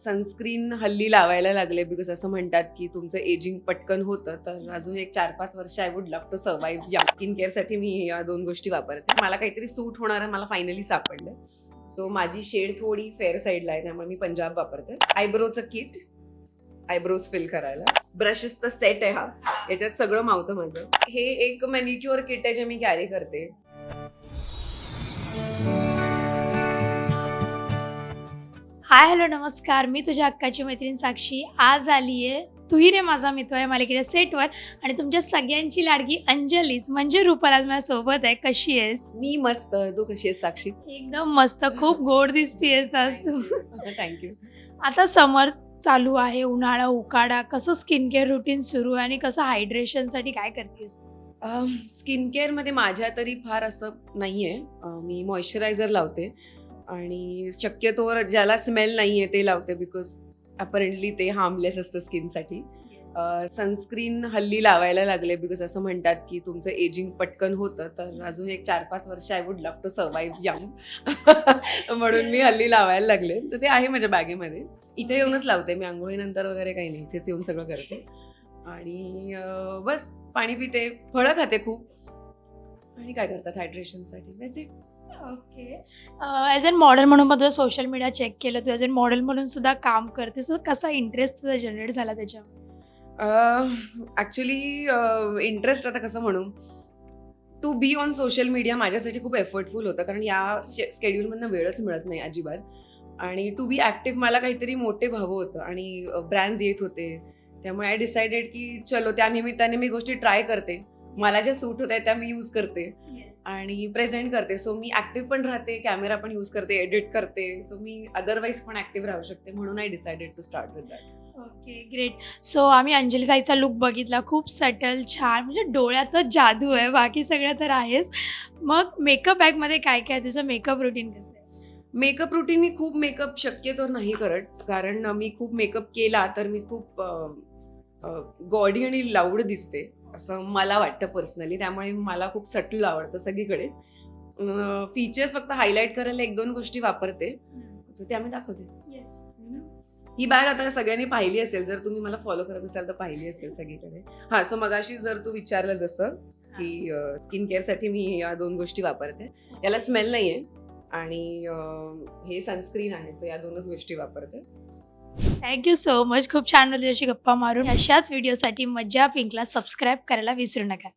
Sunscreen हल्ली लावायला लागले बिकॉज असं म्हणतात की तुमचं एजिंग पटकन होतं. तर अजून एक 4-5 वर्ष I would love to survive या स्किन केअरसाठी मी या 2 गोष्टी वापरते. मला काहीतरी सूट होणारं मला फायनली सापडलं. सो माझी शेड थोडी फेअर साईडला आहे, त्यामुळे मी पंजाब वापरते. आयब्रोचं किट, आयब्रोज फिल करायला. ब्रशेसचा सेट आहे हा, याच्यात सगळं मावतं माझं. हे एक मॅनिक्युअर किट आहे जे मी कॅरी करते. हाय हॅलो नमस्कार, मी तुझ्या हक्काची मैत्रीण साक्षी आज आली आहे तूही रे माझा मित्र आहे मालिकेच्या सेटवर आणि तुमच्या सगळ्यांची लाडकी अंजलीच म्हणजे रुपाल आज माझ्यासोबत आहे. कशी आहेस? मी मस्त. तू कशी आहेस साक्षी? एकदम मस्त, खूप गोड दिसतीयस आज तू. थँक्यू. आता समर चालू आहे, उन्हाळा उकाडा, कसं स्किन केअर रुटीन सुरू आहे आणि कसं हायड्रेशनसाठी काय करतेस? स्किन केअरमध्ये माझ्या तरी फार असं नाही आहे. मी मॉइश्चरायझर लावते आणि शक्यतोवर ज्याला स्मेल नाही आहे ते लावते बिकॉज अपरेंटली ते हार्मलेस असतं स्किनसाठी. सनस्क्रीन हल्ली लावायला लागले बिकॉज असं म्हणतात की तुमचं एजिंग पटकन होतं. तर अजून एक 4-5 वर्ष I would love to survive young म्हणून मी हल्ली लावायला लागले. तर ते आहे माझ्या बॅगेमध्ये. इथे येऊनच लावते मी, आंघोळीनंतर वगैरे काही नाही, इथेच येऊन सगळं करते. आणि बस पाणी पिते, फळं खाते खूप. आणि काय करतात हायड्रेशनसाठी, that's it. Okay. As an model म्हणून पण तुझं सोशल मीडिया चेक केलं, तू ॲज अन मॉडेल म्हणून सुद्धा काम करतेस, तर कसा इंटरेस्ट तुझा जनरेट झाला त्याच्यावर? ॲक्च्युली इंटरेस्ट आता कसं म्हणू, to be on social media माझ्यासाठी खूप एफर्टफुल होतं, कारण या स्केड्यूलमधनं वेळच मिळत नाही अजिबात. आणि टू बी ॲक्टिव्ह मला काहीतरी मोटिव्ह हवं होतं आणि ब्रँड्स येत होते, त्यामुळे आय डिसाइडेड की चलो त्या निमित्ताने मी गोष्टी ट्राय करते. मला ज्या सूट होत आहेत त्या मी यूज करते आणि प्रेझेंट करते. सो मी ॲक्टिव्ह पण राहते, कॅमेरा पण यूज करते, एडिट करते. सो मी अदरवाईज पण ॲक्टिव्ह राहू शकते, म्हणून I decided to start with that. Okay, great. So आम्ही अंजली ताईचा लुक बघितला, खूप सटल, छान, म्हणजे डोळ्यातच जादू आहे, बाकी सगळं तर आहेच. मग मेकअप बॅगमध्ये काय काय तुझं मेकअप रुटीन कसं आहे? मेकअप रुटीन मी खूप मेकअप शक्यतो नाही करत, कारण मी खूप मेकअप केला तर मी खूप गॉडी आणि लाऊड दिसते असं मला वाटतं पर्सनली. त्यामुळे मला खूप सटल आवडतं सगळीकडेच. फीचर्स फक्त हायलाईट करायला 1-2 गोष्टी वापरते, तर त्या मी दाखवते. ही बॅग आता सगळ्यांनी पाहिली असेल, जर तुम्ही मला फॉलो करत असाल तर पाहिली असेल सगळीकडे. हां, सो मगाशी जर तू विचारलं जसं की स्किन केअरसाठी मी या 2 गोष्टी वापरते. याला स्मेल नाही आहे आणि हे सनस्क्रीन आहे, सो या 2च गोष्टी वापरते. Thank you so much. खूप छान वाटलं तुझ्याशी गप्पा मारून. अशाच व्हिडिओसाठी मज्जा पिंकला सबस्क्राईब करायला विसरू नका.